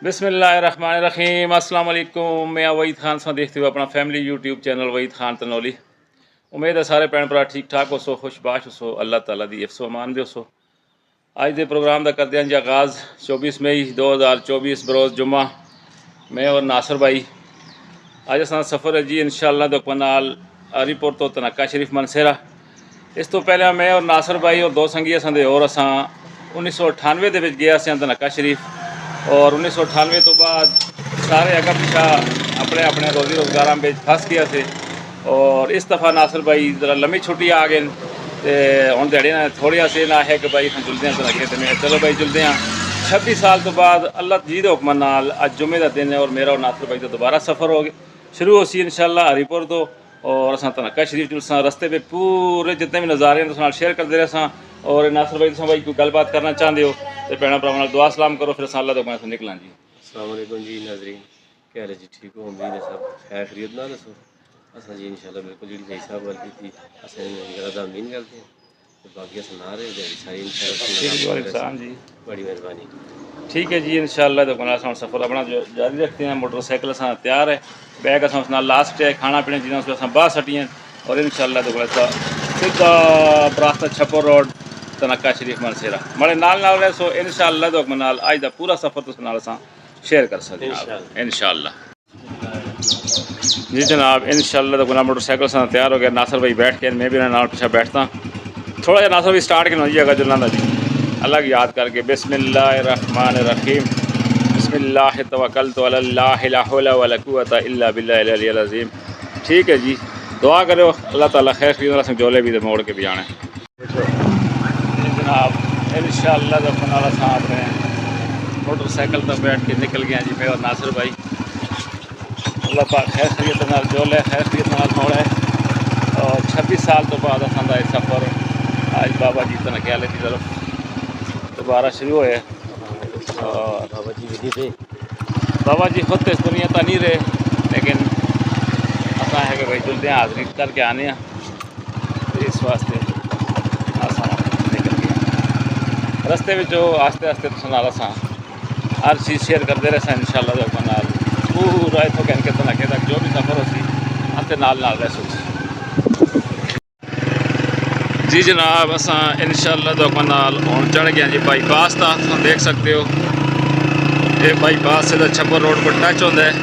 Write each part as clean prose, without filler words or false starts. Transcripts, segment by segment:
बिस्मिल्लाहिर्रहमानिर्रहीम। अस्सलाम वालेकुम। मैं वहीद खान सा देखते हुए अपना family YouTube channel Waheed Khan Tanoli. उम्मीद है सारे भैन भरा ठीक ठाक हो सो, खुशबाश हो सो, अल्लाह ताला दी हिफ्ज़ अमान दे सो। अज के प्रोग्राम का करते हैं जी आगाज़ 24 मई 2024 बरोज़ जुम्मा। मैं और नासर भाई अज असा सफ़र है जी इंशाअल्लाह दुख नाल हरीपुर तो तनक्का शरीफ मनसेरा। इस तो पहले मैं और नासर भाई और दो संगी असें और असा 1998 के गए तनक्का शरीफ और 1998 तो बाद सारे अगर पिछा अपने अपने रोज़ी रोज़गार में फंस गया थे। और इस दफ़ा नासर भाई ज़रा लम्बी छुट्टी आ गए तो हम दिहाड़ी ना थोड़ी से ना है कि भाई हम जुलते हैं तनक्के तो मैं चलो भाई जुलते हैं। 26 साल तो बाद अल्लाह जी के हुक्म नाल अज जुम्मे का दिन है और मेरा और नासर भाई तो दोबारा सफ़र हो शुरू हो सी इंशाअल्लाह हरीपुर तो। और असा तनक्का शरीफ जुलसा रस्ते पे पूरे जितने भी नज़ारे हैं तो शेयर करते रहे। और नासर भाई तुम भाई कोई गलबात करना चाहते हो तो भैन भरावां दुआ सलाम करो फिर अल्लाह तो मैं निकलां जी। अस्सलाम वालेकुम जी नाज़रीन, क्या हाल है जी? ठीक हो? उम्मीद है सब खैर खैरियत ना दसो। असा जी इंशाल्लाह बिल्कुल जी भाई साहब वाल की असा उम्मीद करते हैं तो बाकी सुना रहे हैं सारी इंशाल्लाह जी बड़ी मेहरबानी। ठीक है जी इंशाअल्लाह तो अपना सफ़र अपना जो जारी रखते हैं। मोटरसाइकिल असा तैयार है, बैग असा उसना लास्ट है, खाना पीना चीज़ें उसको असा बाहर सटियाँ और इंशाअल्लाह तो सीधा रास्ता छप्पर रोड तनक्का शरीफ मनसेरा मड़े नाल रहे सो इंशाअल्लाह तो नाल अज का पूरा सफ़र तुस नाल असा शेयर कर सकते हैं इंशाअल्लाह जी जनाब। इंशाअल्लाह तो मोटरसाइकिल से तैयार हो गया, नासर भाई बैठ के मैं भी नाल पीछे बैठता थोड़ा जहा नासर भाई स्टार्ट करना जी अगर जुलना जी अलग याद करके बिस्मिल्लाहिर्रहमानिर्रहीम बिस्मिल्लाह तवक्कलतु अलल्लाह ला हौला वला कुव्वता इल्ला बिल्लाहिल अलिय्यिल अज़ीम। ठीक है जी, दुआ करो अल्लाह ताला खैर खरीद जोले भी मोड़ के भी आने जनाब। इंशाअल्लाह तो अपने मोटरसाइकिल पर बैठ के निकल गया जी मैं और नासर भाई। अल्लाह पाक खैर खरीत नाल जोले खैर खरीत नाल मोड़े और 26 साल तो बाद असा सफ़र आज बाबा जी तनक्याले की तरफ दोबारा शुरू हुए। और बाबा जी विधि थे, बाबा जी खुद तो इस दुनिया तो नहीं रहे लेकिन असा है कि भाई जुलते हैं हाज़री करके आने इस वास्ते असा निकल गया रस्ते में जो आस्ते आस्ते तो नाल असा हर चीज़ शेयर करते रहे इंशाअल्लाह नाल पूरा इतों कह के तनक्के तक जो भी सफ़र हो सी अस नाल रह सो जी जनाब। असा इंशाअल्लाह तो नाल हुण चढ़ गया जी बाईपास का तुम देख सकते हो। ये बाईपास से छप्पर रोड पर टच होता है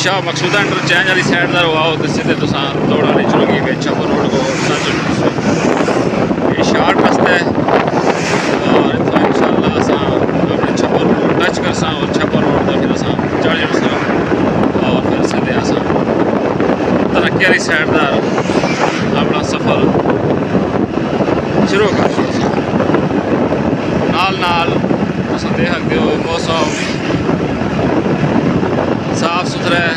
शाह मकसूदा इंटरचेंज वाली साइड का आओ तो सीधे तुम दौड़ा नहीं चलोगी कि छप्पर रोड को टच ये शार्ट रास्ता है। और इतना इंशाअल्लाह असा अपने छप्पर रोड को टच करसा और छप्पर रोड का फिर असा चढ़ जासा और फिर सीधे असा तरक्की वाली साइड का अपना सफ़र शुरू कर नाल तुम देख सकते हो। मौसम साफ सुथरा है,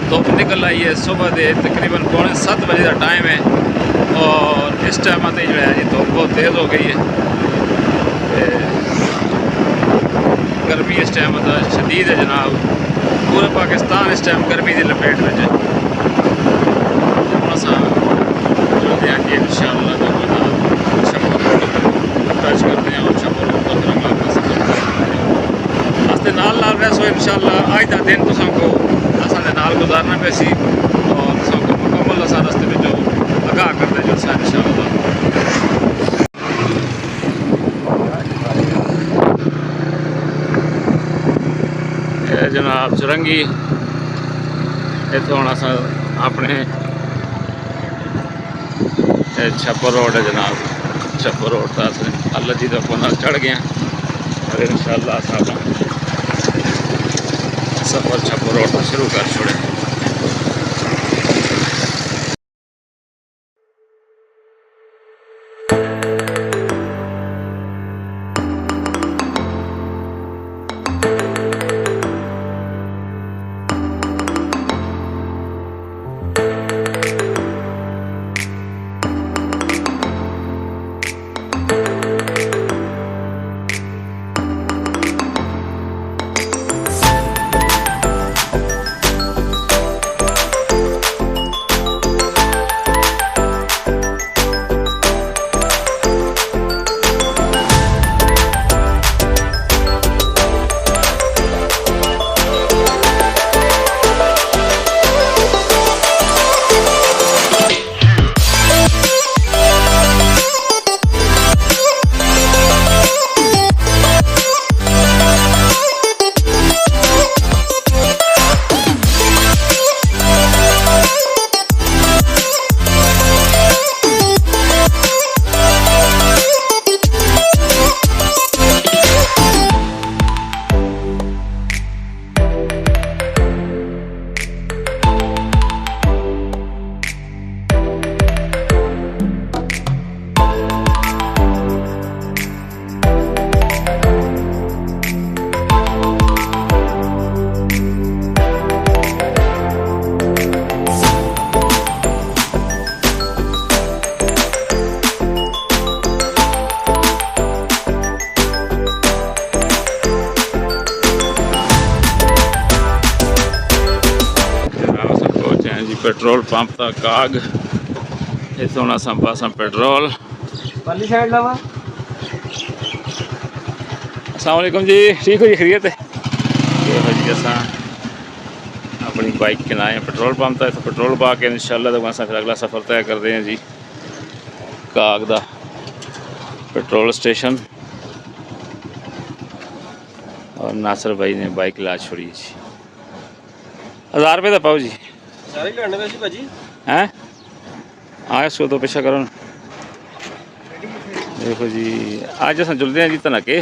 धुप निकल आई है, सुबह के तकरीबन 6:45 बजे का टाइम है और इस टाइम जो है जी धुप बहुत तेज़ हो गई है। गर्मी इस टाइम शदीद है जनाब, पूरे पाकिस्तान इस टाइम गर्मी की लपेट में है। चलते हैं कि इंशाअल्लाह तो टच करते हैं और छप्पर रोड पर फिर हम रास्ते नाल रह सो इंशाअल्लाह आज का दिन तुम को असा नाल गुजारना पे सी और तुमको मुकम्मल असा रस्ते में जो आगाह करते जो इंशाअल्लाह। जनाब चुरंगी इतों हम असा अपने छप्पर रोड है जनाब, छप्पर रोड का अल्लाह जी का चढ़ गया और इंशाअल्लाह अपना सफ़र छप्पर रोड पर शुरू कर छोड़े। पेट्रोल पंप का काग इतों असां पासा पेट्रोल। वाली साइड लावा। अस्सलाम वालेकुम जी, ठीक हो जी, खैरियत है? देखो जी असां अपनी बाइक के लाए पेट्रोल पंप था, इतना पेट्रोल पा के इंशाल्लाह तो असां फिर अगला सफ़र तय करते हैं जी काग दा पेट्रोल स्टेशन। और नासिर भाई ने बाइक ला छोड़ी जी। 1000 रुपये का पाओ जी। सारे लेने वैसे भाजी हैं हाँ इसको तो पीछा करो ना। देखो जी अज अस जुलते हैं जी धनके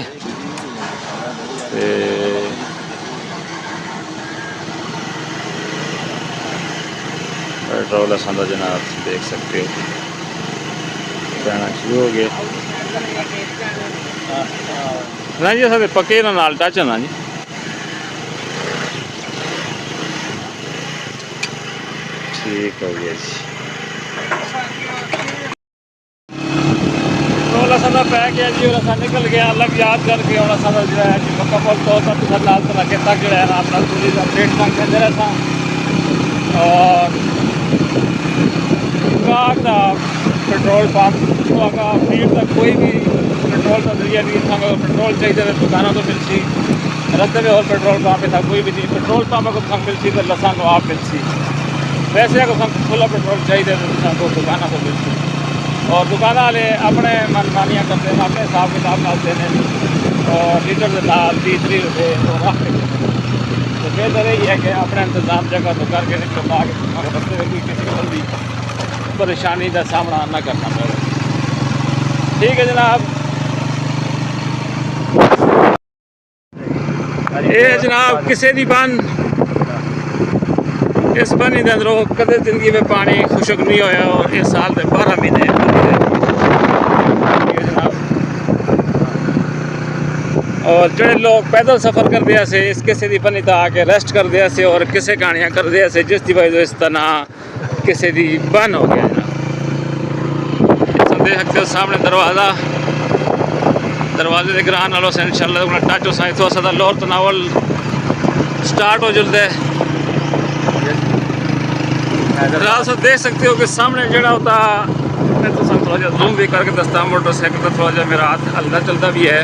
पेट्रोल असा जनाब देख सकते हो पैना शुरू हो गया ना जी। अस पक्के नाल टच ना जी। ठीक हो गया जी। पेट्रोल असा पै गया जी और असा निकल गया अलग याद करके। और असा जो है मुकम्मल तौर पर नाल धनके तक जो है अपना पूरी अपडेट तक देते रहे। और काग दा पेट्रोल पंप तो अगर भीड़ तक कोई भी पेट्रोल का जरिया नहीं था। पेट्रोल चाहिए तो दुकानों तो मिलती रस्ते में और पेट्रोल पंप था कोई भी नहीं। पेट्रोल पंप अगर संग मिलती तो लसा तो आप मिलती। वैसे अगर संग खुला पेट्रोल चाहिए तो दुकानों को मिलती। और दुकान वाले अपने मनमानियाँ करते हैं, अपने हिसाब किताब डालते हैं और लीटर के नाल 20-30 रुपये और रखते हैं। तो बेहतर यही है कि अपने इंतजाम जगह तो करके निकलो ताकि रस्ते में कोई किसी को भी परेशानी का सामना न करना पड़े। ठीक है जनाब। ये जनाब किसी की बन इस बनी के अंदरों कदे जिंदगी में पानी खुशक नहीं होया और इस साल के 12 महीने जनाब। और जो लोग पैदल सफ़र करते हैं इस किसी की बनी तो आके रेस्ट करते हैं और किसे कहानियाँ करते हैं जिसकी वजह इस तरह किसी की बन हो गया जनाब। देख सकते हो सामने दरवाजे के ग्राह नालों से इंशाल्लाह टच हो इतों असा लोअर तनावल स्टार्ट हो जुलता है। देख सकते हो कि सामने जड़ा होता मैं तो थोड़ा जहा जूम भी करके दस्ता मोटरसाइकिल का थोड़ा जहा मेरा हाथ हल्ला चलता भी है।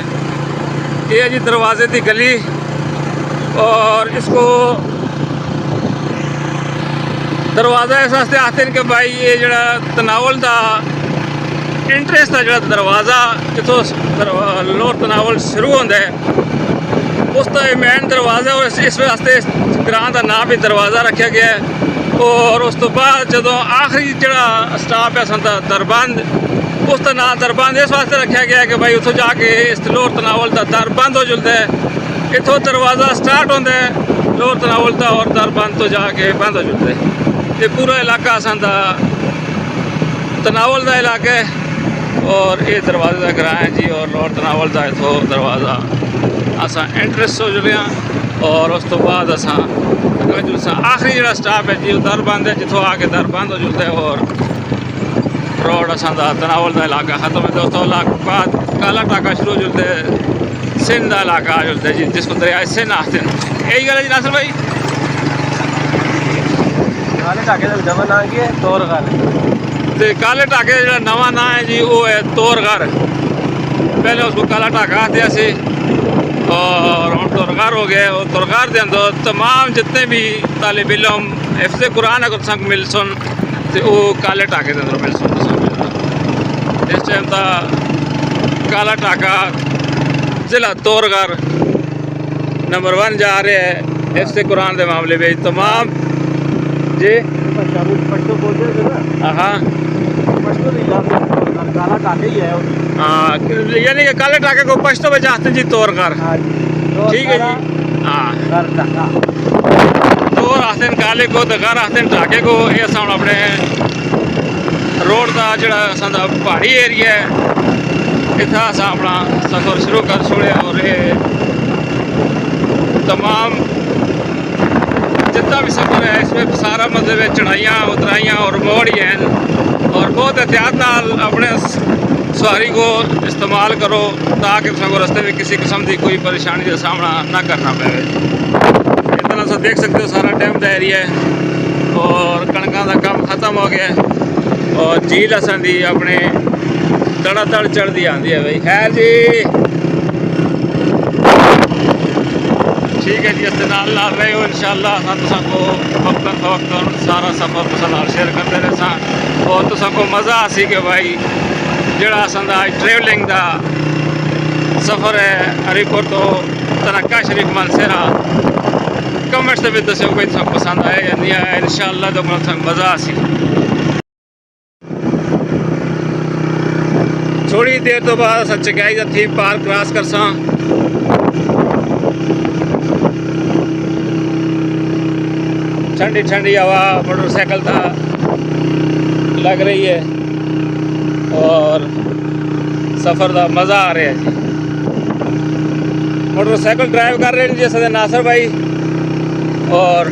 ये है जी दरवाजे की गली और इसको दरवाज़ा इस वास्ते आते हैं कि भाई ये जड़ा तनावल का इंटरेस्ट का जो दरवाज़ा जितों लोअर तनावल शुरू होता है उसका मेन दरवाज़ा और इस वास्ते ग्रां का नाम भी दरवाज़ा रखा गया है। और उस तो बाद जो आखिरी जड़ा स्टाप है संता दरबंद उसका नाम दरबंद इस वास्ते रखा गया है कि भाई उतो जाके इस लोअर तनावल का दर बंद हो जुलता है। इतों दरवाज़ा स्टार्ट होता है लोअर तनावल का और दर बंद तो जाके बंद हो जुलता है। ये पूरा इलाका संता तनावल का इलाका है और ये दरवाजे का ग्रां है जी। और लोअर तनावल का इतों दरवाज़ा असा एंट्रेंस हो जुले और उस तो बाद असा आखिरी जो स्टाप है जी दर बंद है जितों आके दर बंद हो जुलता है। और रोड असा तनावल का इलाका खत्म है। दोस्तों बाद काला टाका शुरू हो जुलता है सिंध का इलाका आ जुलता है जी जिसको दरिया सिंध आते हैं। यही गल है जी नासिर भाई। काले टाके का नवा नाम की है तोरगर। तो काले टाके का जो नवा नाम है जी वो है तोरगर। पहले उसको काला टाका आते थे और हम तोरगर हो गए। और तोरगर के अंदर तमाम जितने भी तालिब इल्म हिफ्ज़ कुरान अगर संग मिल सुन तो वो काले टाके के अंदर मिल सुन। इस टाइम का काला टाका ज़िला तोरगर नंबर 1 जा रहे है हिफ्ज़ कुरान के मामले में तमाम जी। हाँ हाँ यानी कि काले टाके को पश्तो में जाते जी तोरगर। ठीक है जी। हाँ तोर आते काले को तो घर आते टाके को। ये अस अपने रोड का जड़ा पहाड़ी एरिया है इतना अस अपना सफ़र शुरू कर छोड़े। और ये तमाम जितना भी सफ़र है इसमें सारा मतलब चढ़ाइयाँ उतराइयाँ और मोड़ ही हैं। और बहुत एहतियात नाल अपने सवारी को इस्तेमाल करो ताकि तुम रस्ते में किसी किस्म की कोई परेशानी का सामना ना करना पड़े। इस तरह से देख सकते हो सारा डैम का एरिया है और कणकों का काम खत्म हो गया और झील असन दी अपने तड़ातड़ चढ़ती आती है भाई। खैर जी ठीक है जी, इस नाल रहे हो इंशाअल्लाह को वक्तन फवक्तन सारा सफ़र तुसां नाल शेयर करते रहे सन और तुसां को मज़ा आसी कि भाई जड़ा असां दा ट्रैवलिंग दा सफ़र है हरीपुर तो तनक्का शरीफ मालसेरा कमेंट्स में दस्यो कोई तुसां पसंद आया या नहीं आया। इंशाअल्लाह तो मज़ा आसी। थोड़ी देर तो बाद अस चकाई का थीम पार्क क्रॉस कर सा ठंडी ठंडी हवा मोटरसाइकिल का लग रही है और सफ़र का मज़ा आ रहा है जी। मोटरसाइकिल ड्राइव कर रहे हैं जैसे नासर भाई और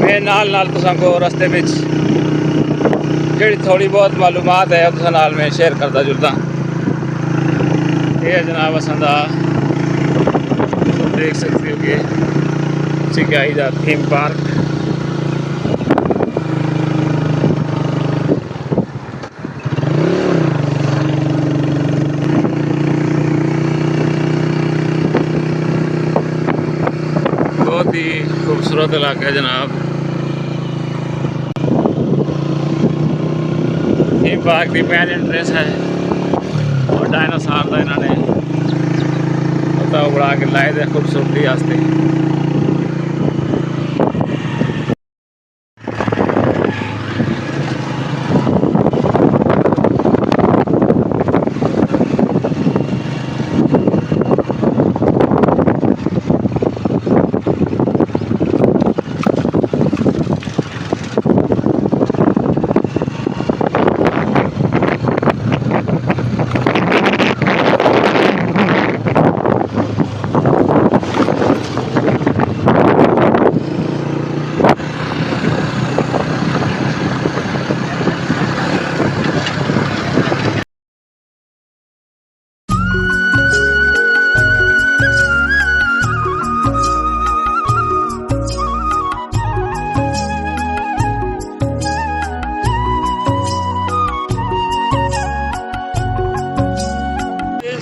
मैं नाल तुसां को रस्ते में जी थोड़ी बहुत मालूमात है तुसां नाल में शेयर करता जुलता। ये जनाब असां दा देख सकते हो कि चिकाई दा थीम पार्क बहुत ही खूबसूरत इलाका है जनाब। थीम पार्क की मेन एंट्रेंस है और डायनासोर का इन्होंने पता उड़ा के लाए थे खूबसूरती वास्ते।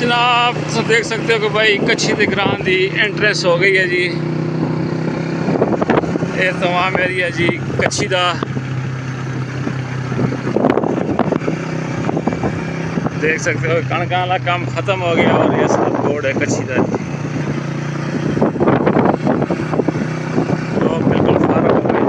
जनाब तुम देख सकते हो कि भाई कच्छी दे ग्रां दी एंट्रेंस हो गई है जी। ये तमाम एरिया जी कच्छी दा देख सकते हो। कणकां दा काम खत्म हो गया और ये सब बोर्ड है कच्छी दा तो बिल्कुल फारग हो गए।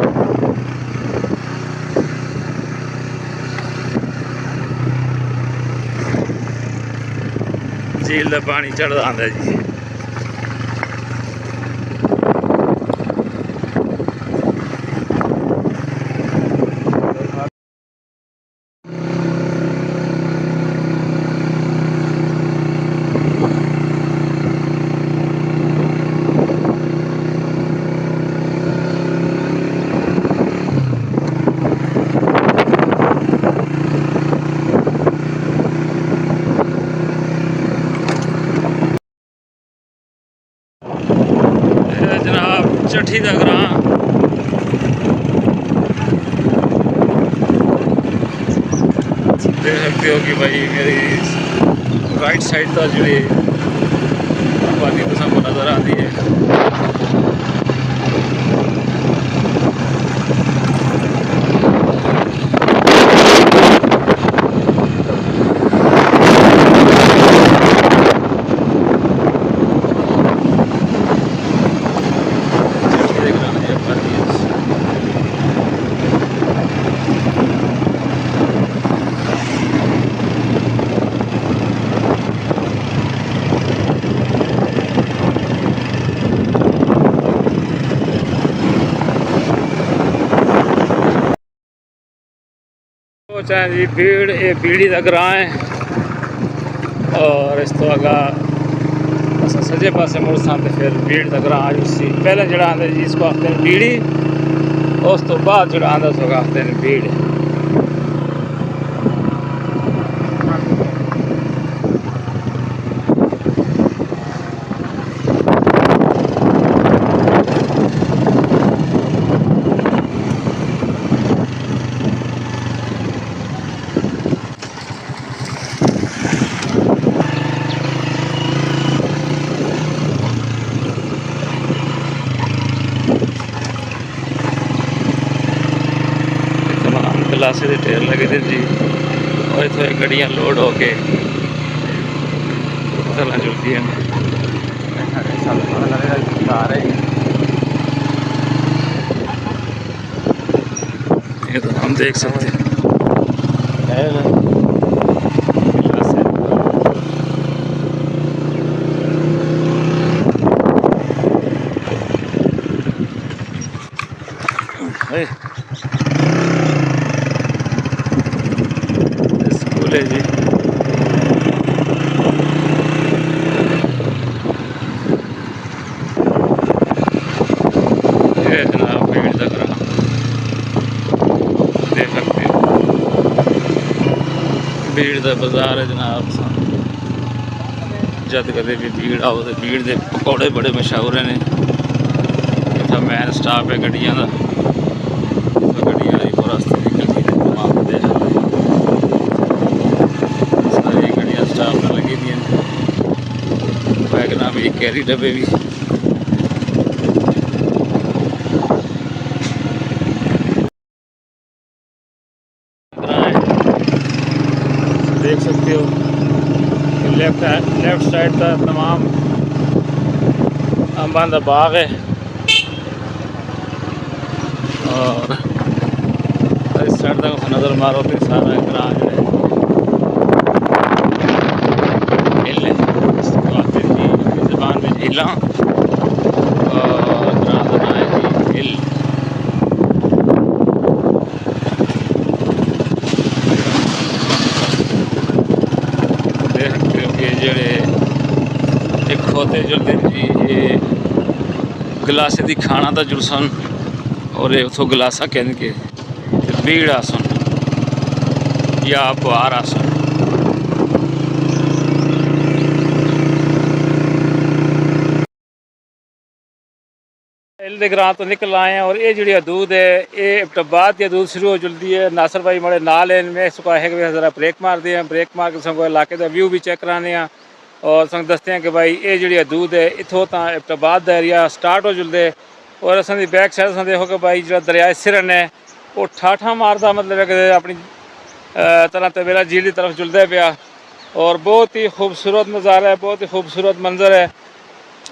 झील का पानी चढ़ता आंदा जी। चट्ठी का ग्रां देख सकते हो कि भाई मेरी राइट साइड का जी आबादी तो सबको नज़र आती है। जी भीड़ ये बीड़ी का ग्रां है और इस तो अगा अस सजे पासे मुड़सा तो फिर भीड़ का ग्रां आ जुसी। पहले जड़ा आंदा जी इसको आखते हैं बीड़ी, उस तो बाद जड़ा आंदा उसको आखते हैं भीड़। गलासे के ढेर लगे थे जी और इतों गड्डियाँ लोड हो के चलना जुलती हैं। ये तो हम देख सकते हैं स्कूल है जी। ये जनाब भीड़ तक रहा देख सकते हो भीड़ का बाजार है जनाब। जद कदे भी भीड़ आओ तो भीड़ के पकौड़े बड़े मशहूर ने। इतना मैन स्टाफ है गड्डियां का गड्डियां रास्ते निकलती है तमाम देख सारी गड्डियां स्टाफ में लगी दी वैगना भी कैरी डब्बे भी देख सकते हो। लेफ्ट साइड का तमाम अंबां दा बाग है और इस साइड तक नज़र मारो तो सारा ग्रां जो है हिल है। इसको आते जी जबान में हिला और ग्रां का नाम है जी हिल। जेड़े एक खोते जुलते जी ये गलासे दी खाना दा जुलसन और ये उतो गलासा कहन के भीड़ आसन या पुआर आसन। हिल दे ग्रां तो निकल आए हैं और ये जी हदूद है ये इब्टाबाद की हदूद शुरू हो जुलती है। नासर भाई बड़े नाल हैं मैं इसको है कि ज़रा ब्रेक मार दिए ब्रेक मार के संग इलाके का व्यू भी चेक कराने और संग दसते हैं कि भाई ये जी हदूद है इतों तो इब्टाबाद का एरिया स्टार्ट हो जुलते और असं बैक साइड अस देखो कि भाई जो दरिया सिरन है वो ठाठा मारता मतलब कि अपनी तरह तवेला झील की तरफ जुलता पाया और बहुत ही खूबसूरत नज़ारा है बहुत ही खूबसूरत मंजर है।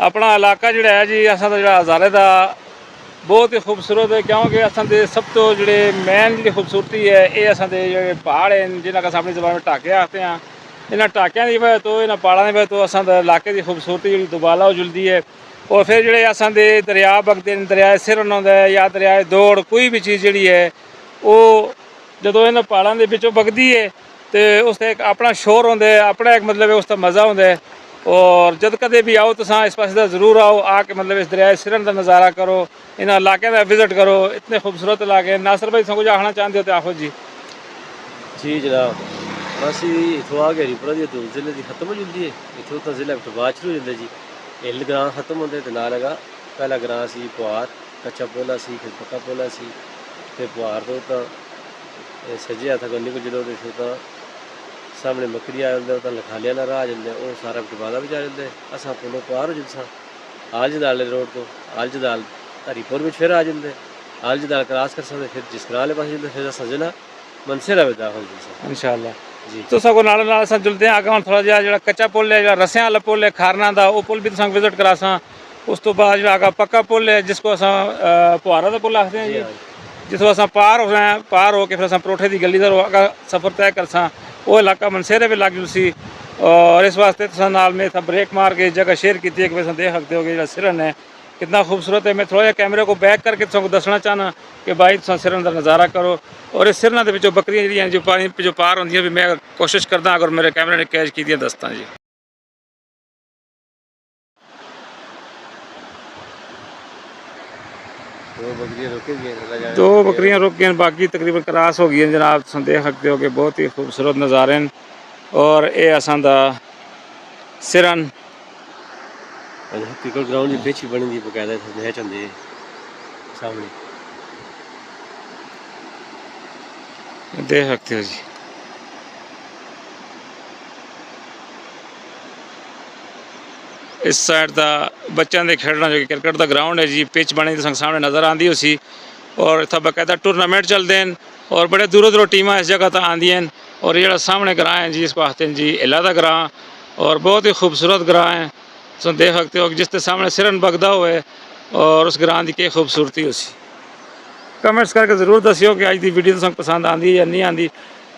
अपना इलाका जोड़ा है जी असा जो हज़ारे का बहुत ही खूबसूरत है क्योंकि असं सब तो जोड़े मेन जी खूबसूरती है ये असं जो पहाड़ हैं जिन्हों का अपनी जबान में टाके आखते हैं। इन्होंने टाकिया की वजह तो इन्होंने पहाड़ों की वजह तो असा इलाके की खूबसूरती जी दुबाला हो जुलती है। और फिर जोड़े असा दरिया बगते हैं दरिया सिरन होंगे या दरिया दौड़ कोई भी चीज़ जी है वो जो इन पहाड़ों के बिचों बगती है तो उसका एक अपना शोर होंगे अपना एक मतलब उसका मज़ा होंगे। और जब कदे भी आओ तो इस पास ज़रूर आओ आके मतलब इस दरिया सिरन का नज़ारा करो इन इलाकों का विजिट करो इतने खूबसूरत इलाके। नासर भाई सब कुछ आखना चाहते हो तो आखो जी। जी जनाब बस इतों आ गरीपुरा की हदूद जिले की खत्म हो जाती है इतों तो जिला इब्टाबाद शुरू हो जाता जी। हिल ग्रां खत्म होंगे तो ना लगा पहला ग्रां सी पुआर कच्चा पोला सी फिर पक्का पोला सी फिर पुआर तो सजे हथ गली को जो तो सामने मकड़ी आ जाते तो लखालिया ना राह आ जाते वो सारा इब्टाबादा भी जा जाते असा पुलों पार हो जाते आल जदाल रोड तो आल जदाल हरीपुर में फिर आ जाते आल जदाल क्रॉस कर सकते फिर जिसकरा वाले पास जाते फिर सजना मनसेरा में दाखिल जी इंशाअल्लाह जी। तो सगो नाल नाल असां जुलते हैं अगर थोड़ा जिहा जो कच्चा पुल है जो रस्सियां वाला पुल है खारना का वो पुल भी तुम विजिट करासा। उस तो बाद जो आगा पक्का पुल है जिसको अस पुहारा का पुल आखते हैं जी जिसको अस पार हो रहे हैं पार होकर फिर अस परोठे की गली का अगर सफ़र तय करसा वो इलाका मनसेरे भी लग जुलसी। और इस वास्ते तुम नाल में था ब्रेक मार के जगह शेयर की है कि देख सकते हो कि जो सिरन है कितना खूबसूरत है। मैं थोड़ा जिहा कैमरे को बैक करके तुमको दसना चाहना कि भाई तुम सिरन का नज़ारा करो और इस सिरना के पिछों बकरियां जी जो पानी पिछों पार होंगे भी मैं कोशिश करदा अगर मेरे कैमरे ने कैच की दसता जी। दो बकरियां रुक गई बाकी तकरीबन क्रॉस हो गई जनाब तुम देख सकते हो कि बहुत ही खूबसूरत नज़ारे हैं। और ये असां दा सिरन क्रिकेट ग्राउंड की पिच बनी दी बकायदा मैच होंगे सामने देख सकते हो जी। इस साइड का बच्चों के खेलना जो क्रिकेट का ग्राउंड है जी पिच बनी तो सामने नज़र आती उसी और इतना बकायदा टूरनामेंट चलते हैं और बड़े दूरों दूरों टीमां इस जगह तक आंदियां हैं। और ये सामने ग्रां है जी, इसको आखते हैं जी इला दा ग्रां, और बहुत ही खूबसूरत ग्रां है। तुम देख सकते हो कि जिसके सामने सिरन बगदा हुए और उस ग्रां की क्या खूबसूरती हो सी। कमेंट्स करके जरूर दसियो कि अज की वीडियो तुसें पसंद आती या नहीं आती।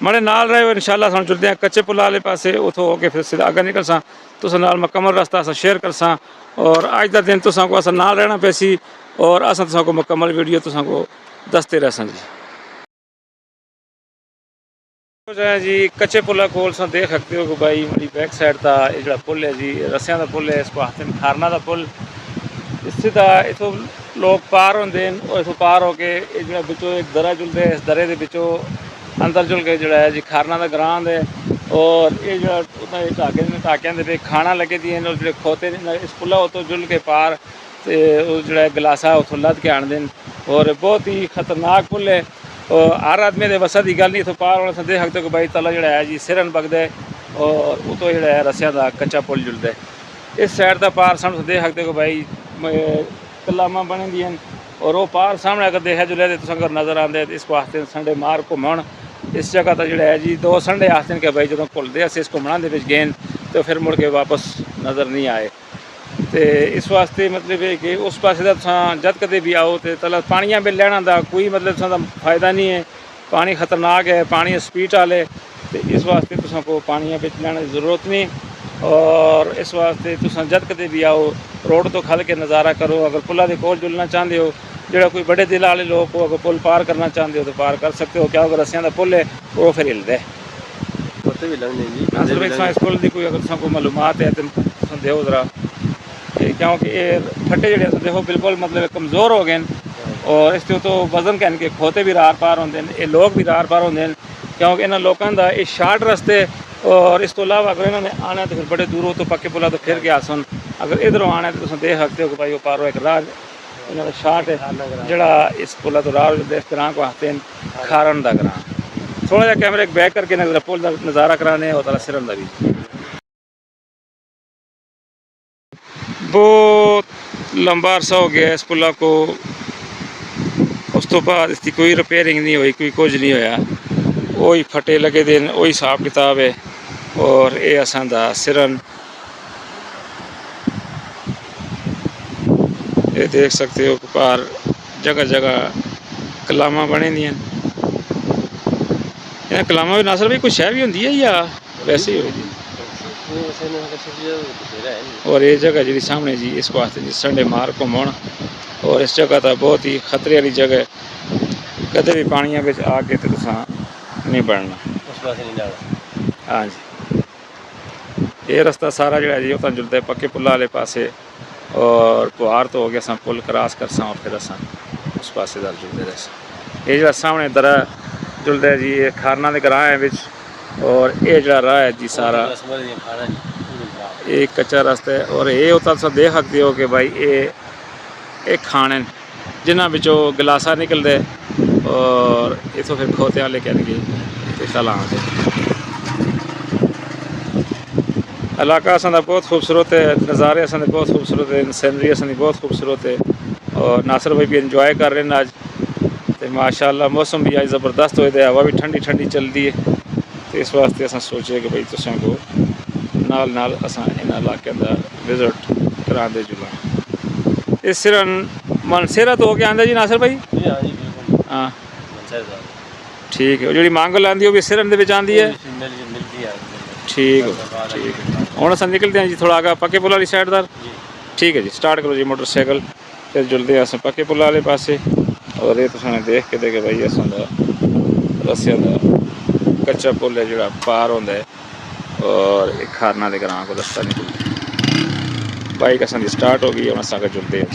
मड़े नाल रहे इंशाल्लाह सानूं चलते हैं कच्चे पुल वाले पासे, उतों होके फिर सीधा अगर निकल सा तुस नाल मुकम्मल रास्ता अस शेयर कर सा। और अज का दिन तुसा को अस नाल रहना पैसी और अस तुसा को मुकम्मल वीडियो तुसा को दसते रह जी। जी कच्चे पुल कोल सा देख सकते हो कि भाई मेरी बैक साइड का ये जो पुल है जी रस्सियां का पुल है, इसको आखते हैं खारना का पुल। इससे इतों लोग पार होंगे और इतों पार होके जो बिचों एक दरा जुलते इस दरे के बिचों अंदर जुल के जोड़ा है जी खारना का ग्रां है। और ये जो ढाके ने ढाकिया पे खाना लगे दी और जो खोते ने इस पुला उतों जुल के पार तो जो गलासा उतों लद के आनते हैं। और बहुत ही खतरनाक पुल है और हर आदमी के वसा की गल नहीं, इतों पार होने देख सकते हो कि भाई तला जो है जी सिरन बगदा है और उतों जो है रस्सियां का कच्चा पुल जुलता है। इस साइड का पार सामने देख सकते हो कि भाई कलामा बनी दी और वो पार सामने अगर देखा जुले तो अगर नज़र आते तो इसको आखते हैं संडे मार घूमन। इस जगह का जोड़ा है जी 2 संडे आखते हैं कि भाई जो भुलते अस इस घूमना गए तो फिर मुड़ के वापस नज़र नहीं आए। तो इस वास्ते मतलब है कि उस पास जद कदे भी आओ तो तला पानिया बिल लैना का कोई मतलब तुसा फायदा नहीं है। पानी खतरनाक है, पानी स्पीड वाले, तो इस वास्ते तुसा को पानिया बिच लैने की जरूरत नहीं। और इस वास्ते तुसा जद कदे भी आओ रोड तो खल के नज़ारा करो। अगर पुलों के कोल जुलना चाहते हो, जो कोई बड़े दिल वाले लोग हो, अगर पुल पार करना चाहते हो तो पार कर सकते हो। क्या अगर रस्सियां का पुल है वो फिर हिलता है। इस पुल की कोई अगर तुम मालूमात है तो दो जरा, क्योंकि ये फट्टे जो देखो बिल्कुल मतलब कमज़ोर हो गए और इसके तो वजन कह के खोते भी रार पार होंगे, ये लोग भी रार पार होंगे क्योंकि इन्होंने लोगों का ये शार्ट रस्ते। और इस तो अलावा अगर इन्होंने आना तो फिर बड़े दूरों तो पक्के पुलों तो फिर के आसन, अगर इधरों आना तो तुम देख सकते हो कि भाई वो पारो एक राह इन्होंने शार्ट है जड़ा इस पुला तो राह इस ग्रां को आखते हैं खारन का ग्रां। थोड़ा जहा कैमरे बैक करके नजर पुल का नज़ारा कराने और सिरन का भी बहुत लंबा अरसा हो गया इस पुला को। उस तो बाद इसकी कोई रिपेयरिंग नहीं हुई, कोई कुछ नहीं होया, वही फटे लगे दे वही हिसाब किताब है। और ये असां दा सिरन ये देख सकते हो पार जगह जगह कलामा बने दी कलामा भी नासर भाई कुछ है भी होंगी है या वैसे ही होगी। और ये जगह जी सामने जी इसको आते जी संडे मार घूमन। और इस जगह तो बहुत ही खतरे वाली जगह, कदे भी पानिया में आके तो तुसा नहीं बढ़ना। हाँ जी, ये रास्ता सारा जो है जी उतना जुलता है पक्के पुल वाले पासे और पुहार तो हो गया अस पुल क्रॉस कर सा और फिर अस उस पासे दर जुलते रह। ये जो सामने दरा जुलता है जी ये खारना के ग्रां है बिच। और ये जो राह है जी सारा एक कच्चा रास्ता है। और ये होता सब देख सकते हो कि भाई ये खाने जिन्होंने बिचों गलासा निकलते और इतों फिर खोते वाले कह गए तला आते। इलाका असा बहुत खूबसूरत है, नज़ारे असा बहुत खूबसूरत है, सीनरी असा बहुत खूबसूरत है। और नासर भाई भी इंजॉय कर रहे हैं अज तो माशाअल्लाह। मौसम भी अज ज़बरदस्त होए, हवा भी ठंडी ठंडी चलती है। तो इस वास्ते अस सोचे कि भाई तुसां को नाल नाल असां इन इलाके का विजिट करा दे जुला। इस सिरन मनसेरा तो होके आंदा जी नासर भाई। हाँ ठीक है, जी मांगल आँदी वो भी सिरन दे आँदी है। ठीक है ठीक है, हम अस निकलते हैं जी थोड़ा आगे पक्के पुल वाली साइड दर। ठीक है जी, स्टार्ट करो जी मोटरसाइकिल, फिर जुलते हैं अस पक्के पुल वाले पासे। और ये तुसें देख के देखे भाई असां दा रस्सियां दा कच्चा पुल है जो पार होंदा है और एक खारना के ग्रां को रास्ता निकलता है। बाइक असां दी स्टार्ट हो गई, हम असां जुलते हैं।